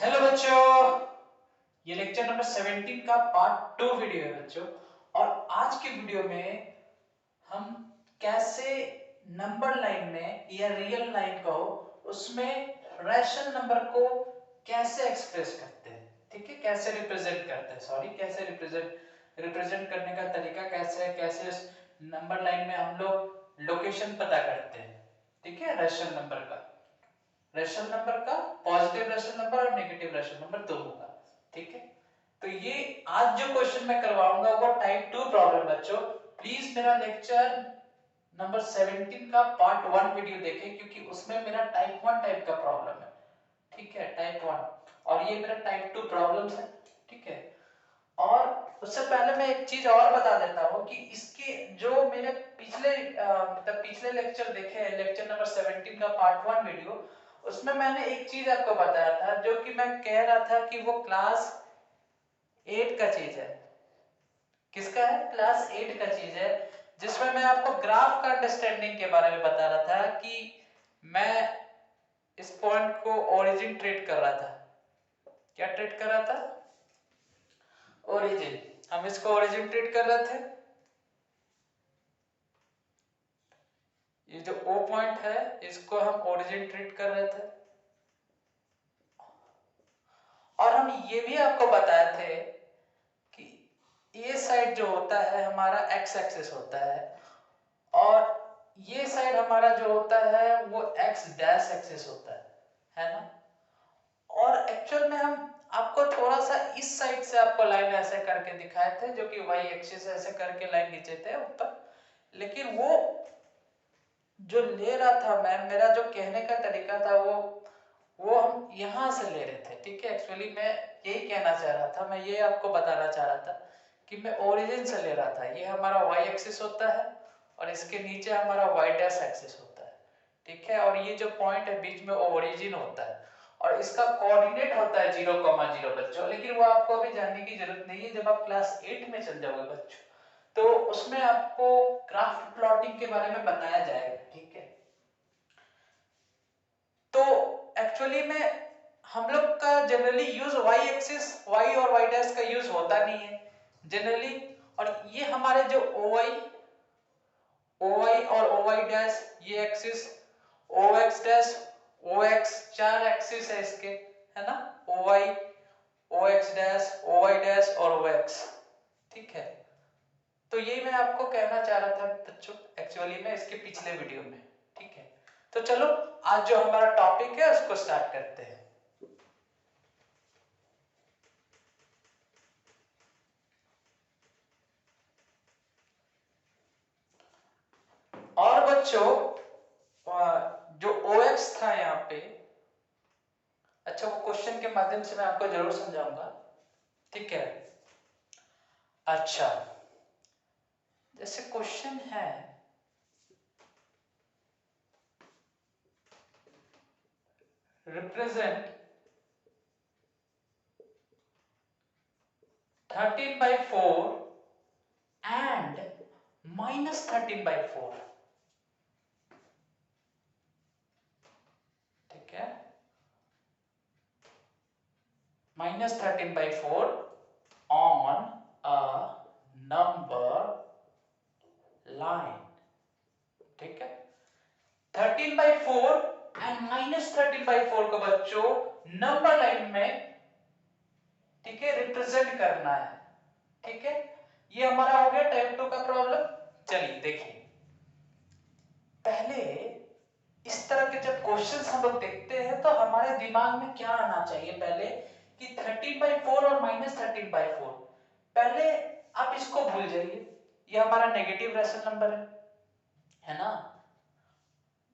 Hello बच्चों, ये lecture number 17 का पार्ट 2 वीडियो है बच्चों। और आज के वीडियो में हम कैसे नंबर लाइन में या रियल लाइन को उसमें रैशनल नंबर को कैसे एक्सप्रेस करते हैं, ठीक है, कैसे रिप्रेजेंट करते हैं, कैसे रिप्रेजेंट करने का तरीका कैसे कैसे नंबर लाइन में हम लोग लोकेशन पता करते हैं, ठीक है, रैशनल नंबर का पॉजिटिव रैशनल नंबर और नेगेटिव रैशनल नंबर दोनों का, ठीक है। तो ये आज जो क्वेश्चन मैं करवाऊंगा वो टाइप 2 प्रॉब्लम बच्चों। प्लीज मेरा लेक्चर नंबर 17 का पार्ट 1 वीडियो देखें क्योंकि उसमें मेरा टाइप 1 टाइप का प्रॉब्लम है, ठीक है, टाइप 1, और ये मेरा टाइप 2 प्रॉब्लम्स है, ठीक है। और उससे पहले मैं एक चीज और बता देता हूँ कि इसके जो मेरे पिछले लेक्चर देखे हैं, लेक्चर नंबर 17 का पार्ट 1 वीडियो, उसमें मैंने एक चीज आपको बताया था जो कि मैं कह रहा था कि वो क्लास 8 का चीज है। किसका है? क्लास 8 का चीज है, जिसमें मैं आपको ग्राफ का अंडरस्टैंडिंग के बारे में बता रहा था कि मैं इस पॉइंट को ओरिजिन ट्रीट कर रहा था। क्या ट्रीट कर रहा था? ओरिजिन। हम इसको ओरिजिन ट्रीट कर रहे थे। ये जो O पॉइंट है इसको हम ओरिजिन ट्रीट कर रहे थे। और हम ये भी आपको बताए थे कि ये साइड जो होता है हमारा एक्स एक्सिस होता है और ये साइड हमारा जो होता है वो एक्स डैश एक्सिस होता है ना। और एक्चुअल में हम आपको थोड़ा सा इस साइड से आपको लाइन ऐसे करके दिखाए थे जो कि वाई एक्सिस ऐसे करके लाइन नीचे थे ऊपर, लेकिन वो जो ले रहा था मैं, मेरा जो कहने का तरीका था वो हम यहां से ले रहे थे, ठीक है। एक्चुअली मैं यही कहना चाह रहा था, मैं ये आपको बताना चाह रहा था कि मैं ओरिजिन से ले रहा था। ये हमारा वाई एक्सिस होता है और इसके नीचे हमारा वाई डैश एक्सिस होता है, ठीक है। और ये जो पॉइंट है बीच में ओरिजिन होता है और इसका कोऑर्डिनेट होता है 0,0 बच्चों, लेकिन वो आपको अभी जानने की जरूरत नहीं है। जब आप क्लास 8 में चल जाओगे बच्चों तो उसमें आपको ग्राफ प्लॉटिंग के बारे में बताया जाएगा, ठीक है। तो एक्चुअली में हम लोग का generally use Y axis, Y और वाई डैश का यूज होता नहीं है जनरली। और ये हमारे जो ओवाई और ओवाई डैश ये एक्सिस, ओ एक्स डैश ओ एक्स, चार एक्सिस है इसके, है ना, ओवाई, ओ एक्स डैश, ओवाई डैश और ओ एक्स, ठीक है। तो यही मैं आपको कहना चाह रहा था बच्चों एक्चुअली में इसके पिछले वीडियो में, ठीक है। तो चलो आज जो हमारा टॉपिक है उसको स्टार्ट करते हैं। और बच्चों जो OX था यहाँ पे, अच्छा वो क्वेश्चन के माध्यम से मैं आपको जरूर समझाऊंगा, ठीक है। अच्छा, जैसे क्वेश्चन है रिप्रेजेंट 13/4 एंड -13/4, ठीक है, -13/4 on a number line, ठीक है। 13/4 एंड -13/4 को बच्चों नंबर लाइन में, ठीक है, रिप्रेजेंट करना है, ठीक है। ये हमारा हो गया टाइप 2 का प्रॉब्लम। चलिए देखिए, पहले इस तरह के जब क्वेश्चंस हम लोग देखते हैं तो हमारे दिमाग में क्या आना चाहिए पहले कि 13/4 और -13/4, पहले आप इसको भूल जाइए, ये हमारा नेगेटिव रैशनल नंबर है ना।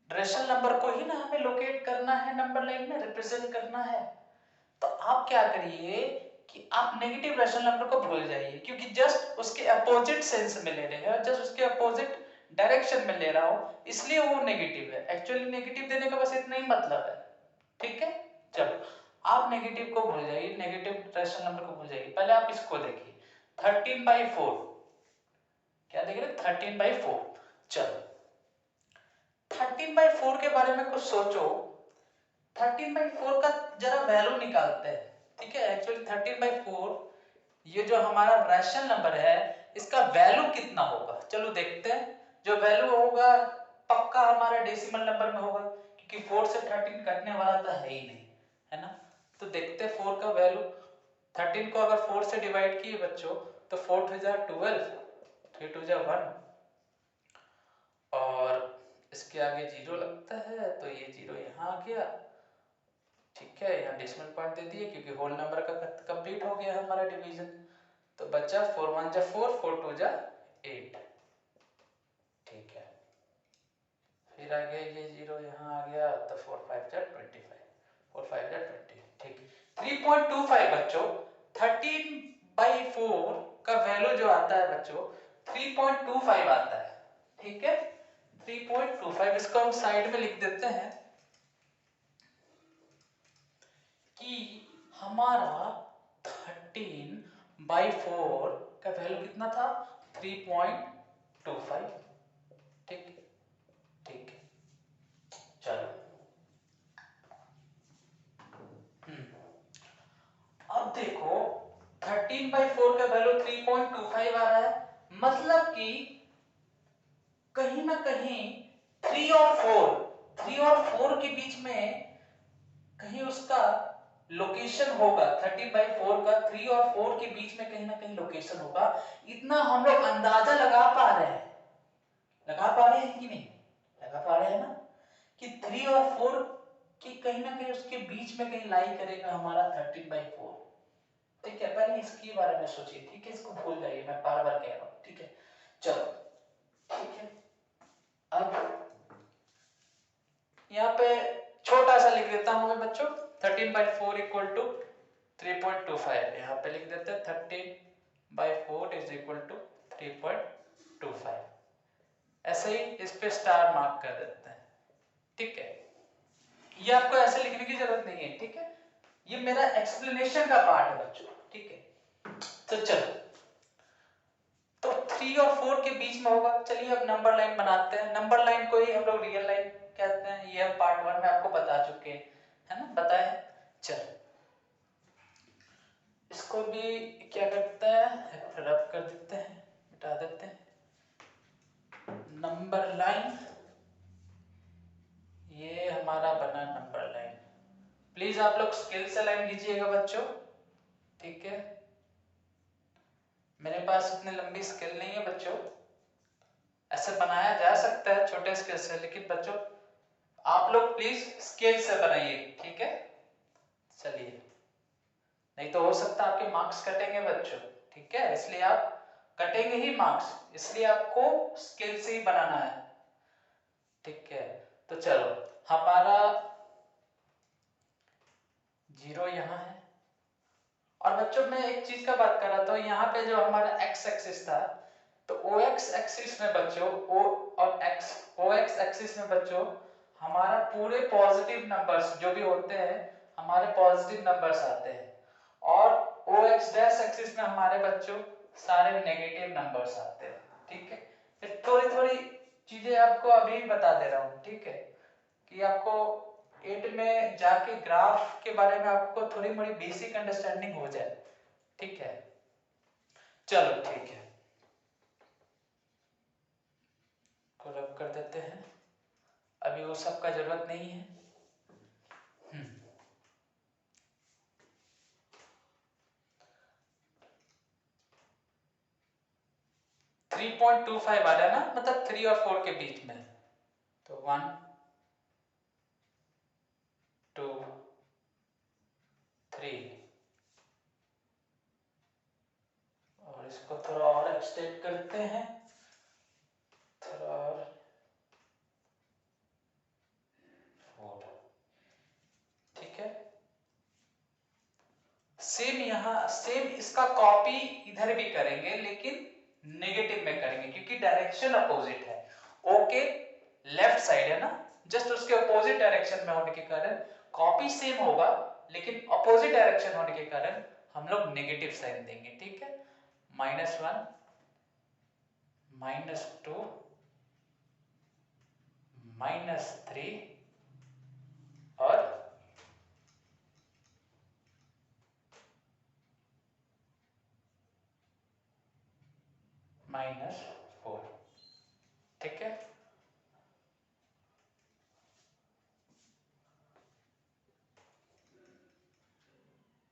रैशनल नंबर को ही ना हमें लोकेट करना है, नंबर लाइन में रिप्रेजेंट करना है। तो आप क्या करिए कि आप नेगेटिव रैशनल नंबर को भूल जाइए क्योंकि जस्ट उसके अपोजिट सेंस में ले रहे हैं, जस्ट उसके अपोजिट डायरेक्शन में ले रहा हूं इसलिए वो नेगेटिव है। एक्चुअली नेगेटिव देने का बस इतना ही मतलब है, ठीक है। चलो आप नेगेटिव को भूल जाइए, नेगेटिव रैशनल नंबर को भूल जाइए, पहले आप इसको देखिए 13/4, क्या देख रहे 13/4। चलो 13/4 के बारे में कुछ सोचो 13/4 का जरा वैल्यू निकालते हैं, ठीक है। एक्चुअली 13/4 ये जो हमारा रैशनल नंबर है इसका वैल्यू कितना होगा, चलो देखते हैं। जो वैल्यू होगा पक्का हमारा डेसिमल नंबर में होगा, क्योंकि 4 से 13 कटने वाला तो है ही नहीं, है ना। तो देखते हैं 4 का वैल्यू। 13 को अगर 4 से डिवाइड किए बच्चों तो 4 2 जा 12, 3 2 जा 1 और इसके आगे 0 लगता है तो ये 0 यहाँ आ गया, ठीक है। यहाँ डेसिमल पॉइंट दे दिए क्योंकि होल नंबर का कंप्लीट हो गया हमारा डिवीजन। तो बचा 4 1 जा 4, 4 2 जा 8, ठीक है। फिर आगे ये 0 यहाँ आ गया तो 4 5 जा 25, 4 5 जा 20, ठीक। 3.25 बच्चों 13/4 का वैल्यू जो आता है बच्चों 3.25 आता है, ठीक है। 3.25 इसको हम साइड में लिख देते हैं कि हमारा 13/4 का वैल्यू कितना था 3.25, ठीक ठीक। चलो अब देखो 13/4 का वैल्यू 3.25 आ रहा है, मतलब कि कहीं ना कहीं 3 और 4 के बीच में कहीं उसका लोकेशन होगा। 13/4 का 3 और 4 के बीच में कहीं ना कहीं लोकेशन होगा। इतना हम लोग अंदाजा लगा पा रहे हैं, कि नहीं लगा पा रहे हैं ना, कि 3 और 4 की कहीं ना कहीं उसके बीच में कहीं लाई करेगा हमारा 13/4, ठीक है। पहले इसके बारे में सोचिए, ठीक है। इसको भूल जाइए, मैं बार बार कह रहा हूं, ठीक है। चलो ठीक है, अब यहाँ पे छोटा सा लिख देता हूं मैं बच्चों 13/4 इक्वल टू 3.25, यहाँ पे लिख देते हैं 13/4 इज इक्वल टू 3.25, ऐसे ही इस पे स्टार मार्क कर देते हैं, ठीक है। ये आपको ऐसे लिखने की जरूरत नहीं है, ठीक है। ये मेरा एक्सप्लेनेशन का पार्ट है बच्चों, ठीक है। तो चलो, तो 3 और 4 के बीच में होगा। चलिए अब नंबर लाइन बनाते हैं। नंबर लाइन को ही हम लोग रियल लाइन कहते हैं, ये हम पार्ट 1 में आपको बता चुके हैं, है ना, बताए। चलो इसको भी क्या करते हैं, रब कर देते हैं, मिटा देते हैं। नंबर लाइन, ये हमारा बना नंबर लाइन। प्लीज आप लोग स्केल से लाइन लीजिएगा बच्चों, ठीक है। मेरे पास इतनी लंबी स्केल नहीं है बच्चों, ऐसे बनाया जा सकता है छोटे स्केल से, लेकिन बच्चों आप लोग प्लीज स्केल से बनाइए, ठीक है। चलिए, नहीं तो हो सकता है आपके मार्क्स कटेंगे बच्चों, ठीक है। इसलिए आप कटेंगे ही मार्क्स, इसलिए आपको स्केल से ही बनाना है, ठीक है। तो चलो हमारा 0 यहाँ है, और बच्चों मैं एक चीज का बात कर रहा था, यहाँ पे जो हमारा x एक्सिस था, तो OX एक्सिस में बच्चों O और X, OX एक्सिस में बच्चों हमारा पूरे पॉजिटिव नंबर्स जो भी होते हैं हमारे पॉजिटिव नंबर्स आते हैं, और OX डैश एक्सिस में हमारे बच्चों सारे नेगेटिव नंबर्स आते हैं, ठीक है। फिर थोड़ी थोड़ी चीजें आपको अभी बता दे रहा हूँ, ठीक है, कि आपको 8 में जाके ग्राफ के बारे में आपको थोड़ी मोड़ी बेसिक अंडरस्टैंडिंग हो जाए, ठीक है। चलो ठीक है, को रब कर देते हैं, अभी वो सब का जरूरत नहीं है। 3.25 आ रहा है ना, मतलब 3 और 4 के बीच में, तो 1 2 3, और इसको थोड़ा और एक्सटेंड करते हैं, थोड़ा और 4, ठीक है। सेम यहाँ सेम इसका कॉपी इधर भी करेंगे, लेकिन नेगेटिव में करेंगे क्योंकि डायरेक्शन अपोजिट है। ओके लेफ्ट साइड है ना, जस्ट उसके अपोजिट डायरेक्शन में होने के कारण कॉपी सेम होगा, लेकिन अपोजिट डायरेक्शन होने के कारण हम लोग नेगेटिव साइन देंगे, ठीक है। -1 -2 -3 और -4। ठीक है,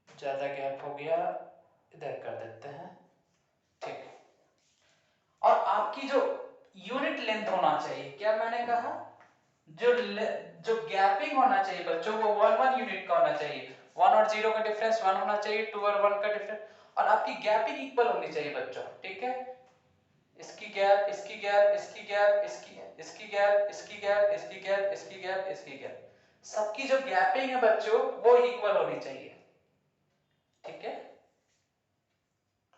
ज्यादा गैप हो गया, इधर कर देते हैं। ठीक, और आपकी जो यूनिट लेंथ होना चाहिए, क्या मैंने कहा, जो गैपिंग होना चाहिए बच्चों वो 1 यूनिट का होना चाहिए। 1 और 0 का डिफरेंस 1 होना चाहिए, 2 और 1 का डिफरेंस, और आपकी गैपिंग इक्वल होनी चाहिए बच्चों। ठीक है, इसकी गैप, इसकी गैप, इसकी गैप, इसकी गैप, इसकी गैप, इसकी गैप, इसकी गैप, इसकी गैप, सबकी जो गैपिंग है बच्चों वो इक्वल होनी चाहिए। ठीक है,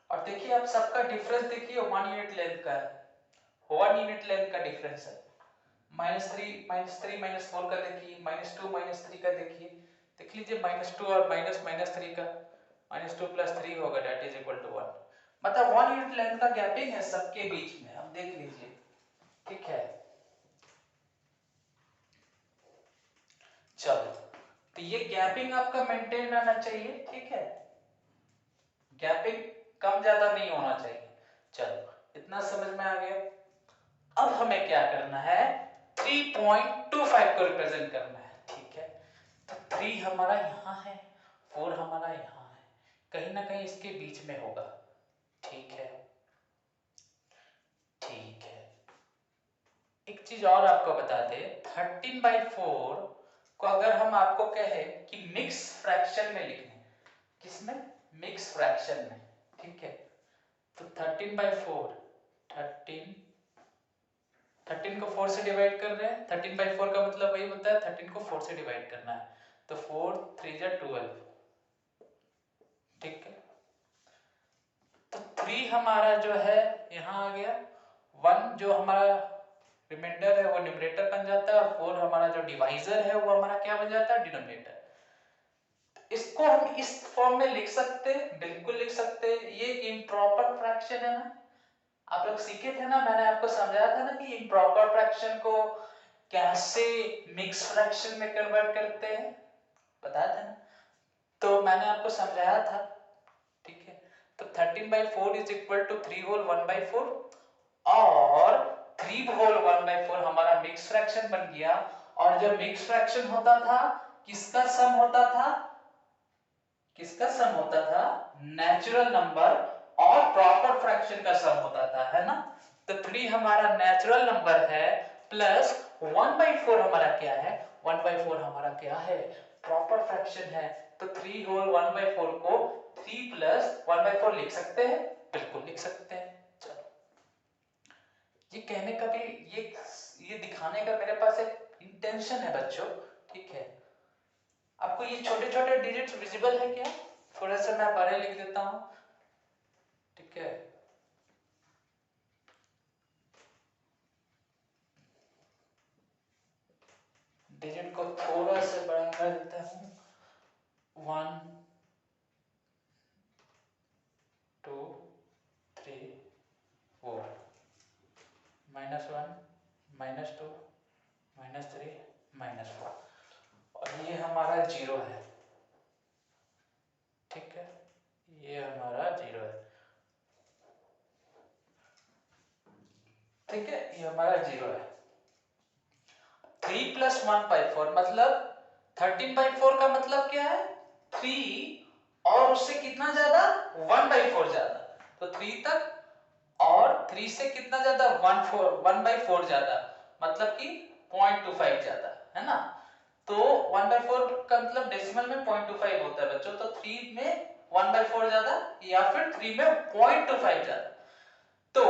और देखिए आप सबका डिफरेंस देखिए 1 यूनिट लेंथ का है, 1 यूनिट लेंथ का डिफरेंस है। -3 -4 का देखिए, -2 -3 का देखिए, देख लीजिए -2 और -3 का, -2 + 3 होगा, दैट इज इक्वल टू 1। मतलब 1 यूनिट लेंथ का गैपिंग है सबके बीच में, अब देख लीजिए। ठीक है, चलो, तो ये गैपिंग आपका मेंटेन रहना चाहिए। ठीक है, गैपिंग कम ज्यादा नहीं होना चाहिए। चलो, इतना समझ में आ गया। अब हमें क्या करना है, 3.25 को रिप्रेजेंट करना है। ठीक है, तो 3 हमारा यहाँ है, 4 हमारा यहाँ है, कहीं ना कहीं इसके बीच में होगा। ठीक है, ठीक है, एक चीज और आपको बता दे, 13/4 को अगर हम आपको कहे कि मिक्स फ्रैक्शन में लिखने, किसमें, मिक्स फ्रैक्शन में। ठीक है, तो 13/4, 13 को 4 से डिवाइड कर रहे हैं, 13/4 का मतलब वही होता है 13 को 4 से डिवाइड करना है, तो 4 3 जा 12। ठीक है, तो 3 हमारा जो है यहाँ आ गया, 1 जो हमारा रिमाइंडर है वो न्यूमरेटर बन जाता है, और 4 हमारा जो डिवाइजर है वो हमारा क्या बन जाता है, डिनोमिनेटर। इसको हम इस फॉर्म में लिख सकते हैं, बिल्कुल लिख सकते हैं। ये इम्प्रॉपर फ्रैक्शन है ना, आप लोग सीखे थे ना, मैंने आपको समझाया था ना कि इम्प्रॉपर फ्रैक्शन को कैसे मिक्स फ्रैक्शन में कन्वर्ट करते हैं, बताया था ना, तो मैंने आपको समझाया था। ठीक है, तो 13/4 इज इक्वल टू 3 होल 1/4, और 3 होल 1/4 हमारा मिक्स फ्रैक्शन बन गया। और जब मिक्स फ्रैक्शन होता था, किसका सम होता था, किसका सम होता था, नेचुरल नंबर और प्रॉपर फ्रैक्शन का सम होता था, है ना। तो 3 हमारा नेचुरल नंबर है, प्लस 1/4 हमारा क्या है, 1/4 हमारा क्या है, प्रॉपर फ्रैक्शन है। तो 3 होल 1/4 को 3 + 1/4 लिख सकते हैं, बिल्कुल लिख सकते हैं। चलो, ये कहने का भी, ये दिखाने का मेरे पास एक इंटेंशन है बच्चों। ठीक है, आपको ये छोटे छोटे डिजिट्स विजिबल है क्या, थोड़ा सा मैं बड़े लिख देता हूं। ठीक है, डिजिट को थोड़ा सा बड़ा कर देता हूं, 1 2 3 4, -1 -2 -3 -4, और ये हमारा 0 है। ठीक है, ये हमारा 0 है। ठीक है, ये हमारा 0 है। 3 + 1/4 मतलब 13/4 का मतलब क्या है, 3 और उससे कितना ज्यादा, 1/4 ज्यादा, तो 3 तक, और 3 से कितना ज्यादा, 1/4 ज्यादा, मतलब कि 0.25 ज्यादा, है ना। तो 1/4 का मतलब डेसिमल में 0.25 होता है बच्चों, तो 3 में 1/4 ज्यादा, या फिर 3 में 0.25 ज्यादा। तो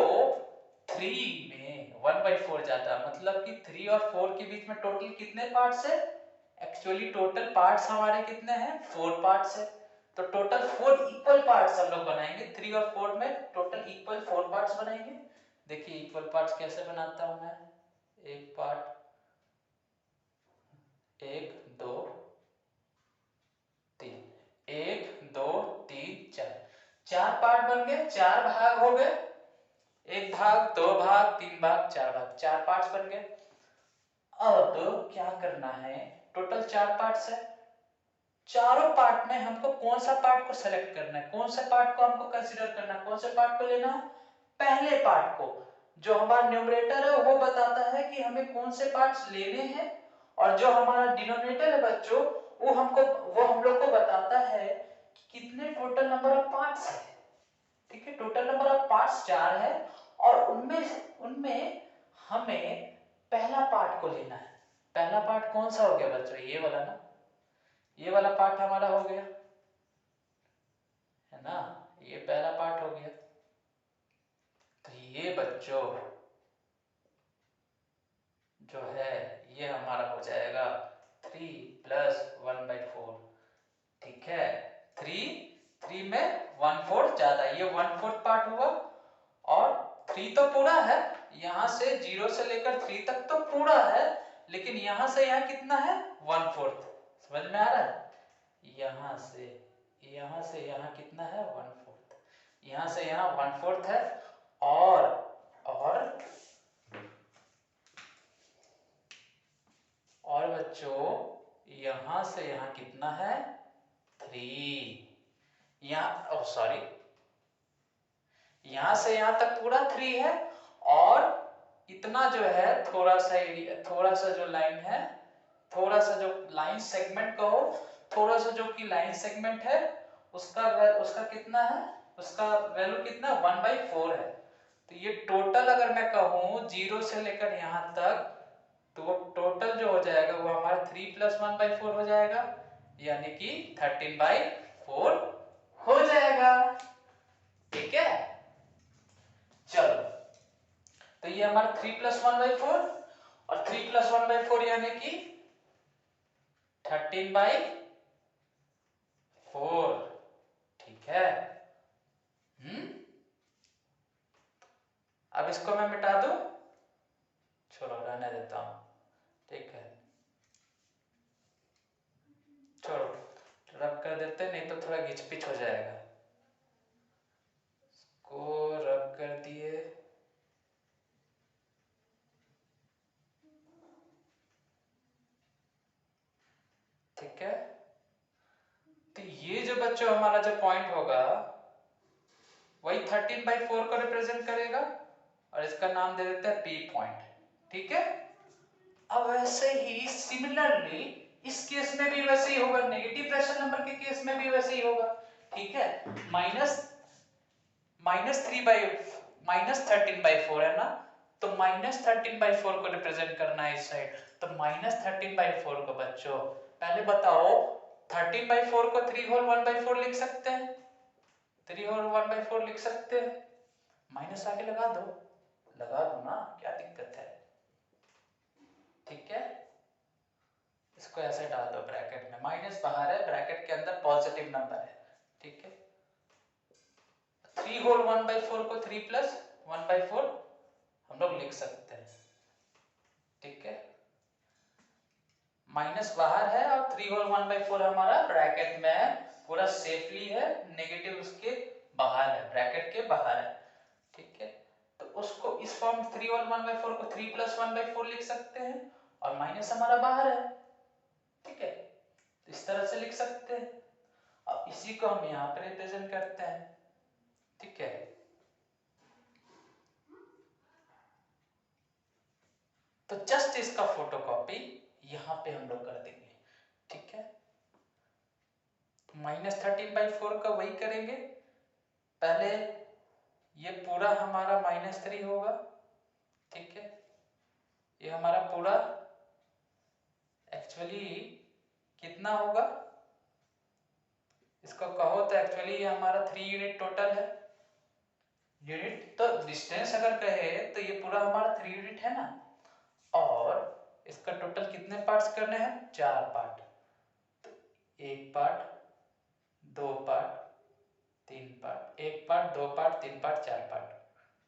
3 में 1/4 ज्यादा, मतलब कि 3 और 4 के बीच में टोटल कितने पार्ट्स है, एक्चुअली टोटल पार्ट्स हमारे कितने हैं, 4 पार्ट्स है। तो टोटल 4 इक्वल पार्ट्स हम लोग बनाएंगे, 3 और 4 में टोटल इक्वल 4 पार्ट्स बनाएंगे। देखिए इक्वल पार्ट्स कैसे बनाता हूं मैं, एक पार्ट, 1 2 3, 1 2 3 4, 4 पार्ट बन गए, 4 भाग हो गए, 1 भाग 2 भाग 3 भाग 4 भाग, 4 पार्ट्स बन गए। अब क्या करना है, टोटल 4 पार्ट्स है, चारों पार्ट में हमको कौन सा पार्ट को सेलेक्ट करना है, कौन से पार्ट को हमको कंसीडर करना है, कौन से पार्ट को लेना है, पहले पार्ट को, जो हमारा न्यूमरेटर है वो बताता है कि हमें कौन से पार्ट्स लेने हैं, और जो हमारा डिनोमिनेटर है बच्चों वो हम लोग को बताता है कि कितने टोटल नंबर ऑफ पार्ट्स है। ठीक है, टोटल नंबर ऑफ पार्ट्स 4 है और उनमें हमें पहला पार्ट को लेना है। पहला पार्ट कौन सा हो गया बच्चों? ये वाला ना, ये वाला पार्ट हमारा हो गया है ना, ये पहला पार्ट हो गया। तो ये बच्चों जो है ये हमारा हो जाएगा 3 + 1/4। ठीक है, 3 में 1/4 ज्यादा, ये 1/4 पार्ट हुआ, और 3 तो पूरा है, यहां से 0 से लेकर 3 तक तो पूरा है, लेकिन यहां से यहां कितना है? 1/4। समझ में आ रहा है? यहां से यहां कितना है? 1/4। यहां से यहां 1/4 है, और बच्चों यहां से यहां कितना है? 3। यहां सॉरी, यहां से यहां तक पूरा 3 है, और इतना जो है थोड़ा सा एरिया, थोड़ा सा जो लाइन है, थोड़ा सा जो लाइन सेगमेंट कहो, थोड़ा सा जो कि लाइन सेगमेंट है उसका कितना है? उसका वैल्यू कितना? 1/4 है। तो ये टोटल अगर मैं कहूं 0 से लेकर यहां तक, तो वो टोटल जो हो जाएगा वो हमारा 3 + 1/4 हो जाएगा, यानी कि 13/4 हो जाएगा। ठीक है, चलो, तो ये हमारा 3 + 1/4, और 3 + 1/4 यानी कि 13/4। ठीक है, अब इसको मैं मिटा दूं, छोड़ो रहने देता हूं। ठीक है, छोड़ो, रब कर देते, नहीं तो थोड़ा घिचपिच हो जाएगा। इसको रब कर दिए, ठीक है। तो ये जो बच्चों हमारा जो पॉइंट होगा वही 13/4 को रिप्रेजेंट करेगा, और इसका नाम दे देते हैं P पॉइंट। ठीक है, अब वैसे ही सिमिलरली इस केस में भी वैसे ही होगा, नेगेटिव प्रेशर नंबर के केस में भी वैसे ही होगा। ठीक है, -13/4 है ना, तो -13/4 को रिप्रेजेंट करना है इस साइड, तो -13/4 को बच्चों पहले बताओ, 13/4 को 3 होल 1/4 लिख सकते हैं, 3 होल 1/4 लिख सकते हैं, माइनस आके लगा दो ना, क्या दिक्कत है? ठीक है, इसको ऐसे डाल दो ब्रैकेट में, माइनस बाहर है, ब्रैकेट के अंदर पॉजिटिव नंबर है। ठीक है, 3 होल 1/4 को 3 + 1/4 हम लोग लिख सकते हैं। ठीक है, माइनस बाहर है और 3 होल 1/4 हमारा ब्रैकेट में है, पूरा सेफली है, नेगेटिव उसके बाहर है, ब्रैकेट के बाहर है। ठीक है, तो उसको इस फॉर्म 3 होल 1/4 को 3 + 1/4 लिख सकते हैं, और माइनस हमारा बाहर है। ठीक है, तो इस तरह से लिख सकते हैं। अब इसी को हम यहाँ पे रिप्रेजेंट करते हैं। ठीक है, तो जस्ट इसका फोटोकॉपी यहां पे हम लोग कर देंगे। ठीक है, -13/4 का वही करेंगे, पहले ये पूरा हमारा -3 होगा। ठीक है, ये हमारा पूरा एक्चुअली कितना होगा, इसको कहो तो एक्चुअली ये हमारा 3 यूनिट टोटल है। यूनिट तो डिस्टेंस अगर कहे तो ये पूरा हमारा 3 यूनिट है ना, और इसका टोटल कितने पार्ट्स करने हैं? 4 पार्ट। तो 1 part, 2 part, 3 part, 1 part, 2 part, 3 part, 4 part,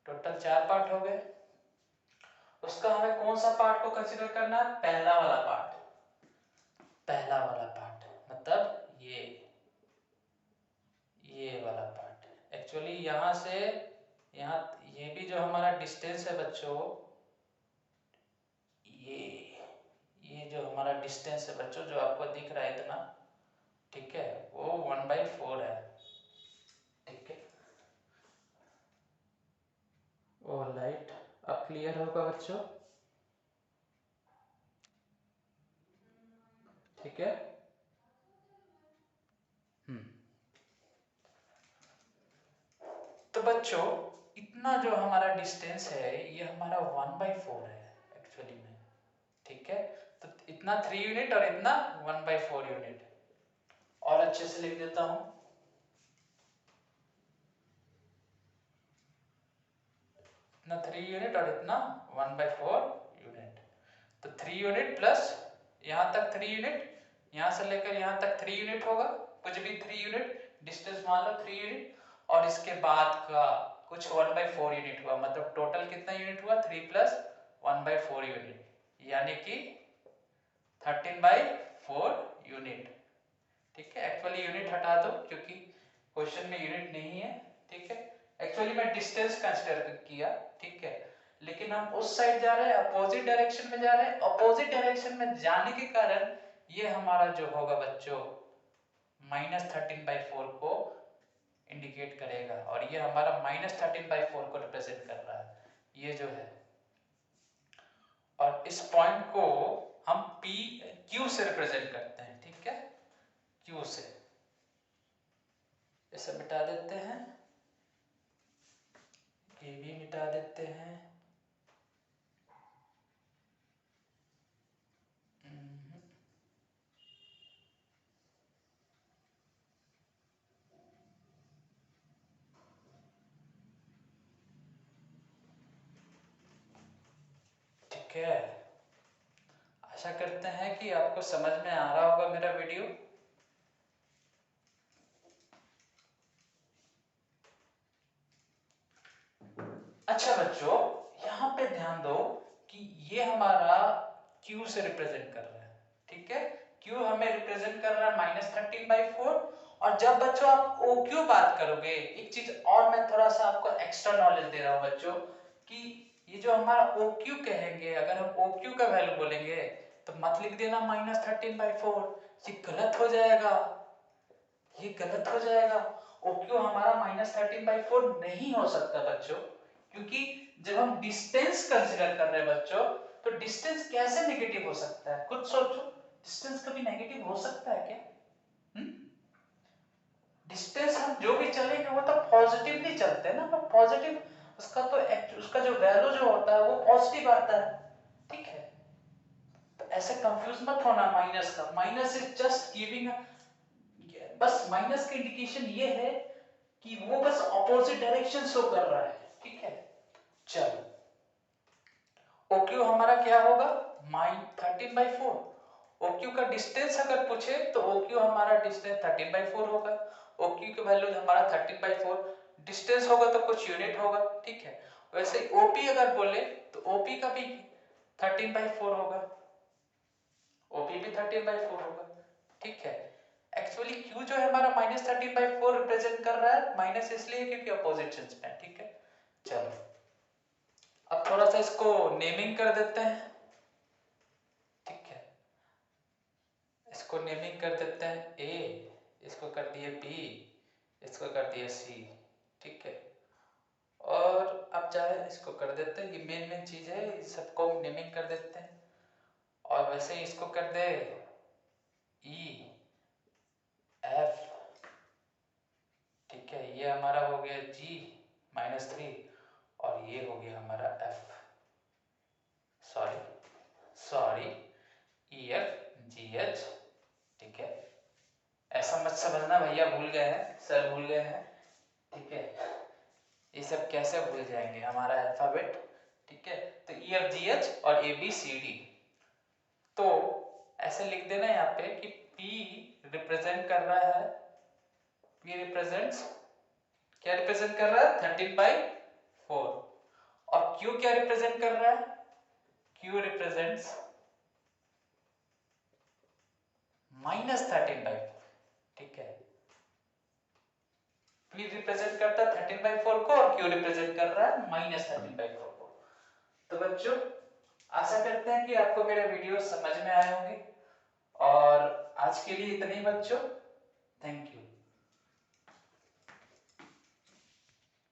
total 4 part हो गए। उसका हमें कौन सा पार्ट को कंसीडर करना है? पहला वाला पार्ट, पहला वाला पार्ट मतलब ये वाला पार्ट। एक्चुअली यहां से यहां, ये भी जो हमारा डिस्टेंस है बच्चों, ये जो हमारा डिस्टेंस है बच्चों, जो आपको दिख रहा है इतना, ठीक है, वो 1/4 है। ठीक है, ओ लाइट अब क्लियर होगा बच्चों, ठीक है। तो बच्चों इतना जो हमारा डिस्टेंस है ये हमारा 1/4 है एक्चुअली में, ठीक है। तो इतना 3 यूनिट और इतना 1/4 यूनिट। और अच्छे से लिख देता हूं, इतना 3 यूनिट और इतना 1/4 यूनिट। तो 3 यूनिट प्लस यहां तक 3 यूनिट, यहां से लेकर यहां तक 3 यूनिट होगा, कुछ भी 3 यूनिट डिस्टेंस मान लो 3 यूनिट, और इसके बाद का कुछ 1/4 यूनिट हुआ, मतलब टोटल कितना यूनिट हुआ 3 प्लस 1/4 यूनिट, यानी कि 13/4 यूनिट, ठीक है। एक्चुअली यूनिट हटा दो क्योंकि क्वेश्चन में यूनिट नहीं है, ठीक है। एक्चुअली मैं डिस्टेंस कंसीडर किया, ठीक है, लेकिन हम उस साइड जा रहे हैं, अपोजिट डायरेक्शन में जा रहे हैं। अपोजिट डायरेक्शन में जाने के कारण ये हमारा जो होगा बच्चों -13/4 को इंडिकेट करेगा, और ये हमारा -13/4 को रिप्रेजेंट कर रहा है, ये जो है। और इस पॉइंट को हम P Q से रिप्रेजेंट करते हैं, ठीक है, Q से। इसे मिटा देते हैं, ये भी मिटा देते हैं, ठीक है। आशा करते हैं कि आपको समझ में आ रहा होगा मेरा वीडियो। अच्छा बच्चों, यहाँ पे ध्यान दो कि ये हमारा Q से रिप्रेजेंट कर रहा है, ठीक है। Q हमें रिप्रेजेंट कर रहा है -13/4। और जब बच्चों आप OQ बात करोगे, एक चीज और मैं थोड़ा सा आपको एक्स्ट्रा नॉलेज दे रहा हूँ बच्चों, कि ये जो हमारा OQ कहेंगे, अगर हम OQ का वैल्यू बोलेंगे तो मत लिख देना -13/4, ये गलत हो जाएगा, ये गलत हो जाएगा। OQ हमारा -13/4 नहीं हो सकता बच्चों, क्योंकि जब हम डिस्टेंस कंसीडर कर रहे हैं बच्चों, तो डिस्टेंस कैसे नेगेटिव हो सकता है, खुद सोचो। डिस्टेंस कभी नेगेटिव हो सकता है क्या? डिस्टेंस हम जो भी चलेंगे वो तो पॉजिटिवली चलते हैं ना, तो पॉजिटिव उसका तो उसका जो वैल्यू जो होता है वो पॉजिटिव आता है, ठीक है। तो ऐसे कंफ्यूज मत होना, माइनस का, माइनस इज जस्ट गिविंग, बस माइनस का इंडिकेशन ये है कि वो बस ऑपोजिट डायरेक्शन शो कर रहा है, ठीक है। चलो, OQ हमारा क्या होगा, -13/4। OQ का डिस्टेंस अगर पूछे तो OQ हमारा डिस्टेंस 13/4 होगा। OQ की वैल्यू हमारा 13/4, डिस्टेंस होगा तो कुछ यूनिट होगा, ठीक है। वैसे OP अगर बोले तो OP का भी 13/4 होगा, OP भी 13/4 होगा, ठीक है। एक्चुअली Q जो है हमारा -13/4 रिप्रेजेंट कर रहा है, माइनस इसलिए क्योंकि अपोजिट में, ठीक है। चलो, अब थोड़ा सा इसको नेमिंग कर देते हैं, ठीक है। इसको नेमिंग कर देते हैं A, इसको कर दिए B, इसको कर दिए C, ठीक है। और अब चाहे इसको कर देते हैं, ये मेन मेन चीज है, सबको नेमिंग कर देते हैं। और वैसे ही इसको कर दे E F, ठीक है, ये हमारा हो गया G -3, और ये हो गया हमारा F, सॉरी EFGH, ठीक है। ऐसा मत समझना भैया भूल गए हैं, सर भूल गए हैं, ठीक है। ये सब कैसे भूल जाएंगे हमारा अल्फाबेट, ठीक है। तो EFGH और ABCD, तो ऐसे लिख देना यहाँ पे कि P रिप्रेजेंट कर रहा है, P रिप्रेजेंट्स, क्या रिप्रेजेंट कर रहा है 13/4, और Q क्या रिप्रेजेंट कर रहा है, Q रिप्रेजेंट्स -13/4, ठीक है। P रिप्रेजेंट करता है 13/4 को, और Q रिप्रेजेंट कर रहा है -13/4 को। तो बच्चों, आशा करते हैं कि आपको मेरे वीडियो समझ में आए होंगे, और आज के लिए इतने ही बच्चों, थैंक यू।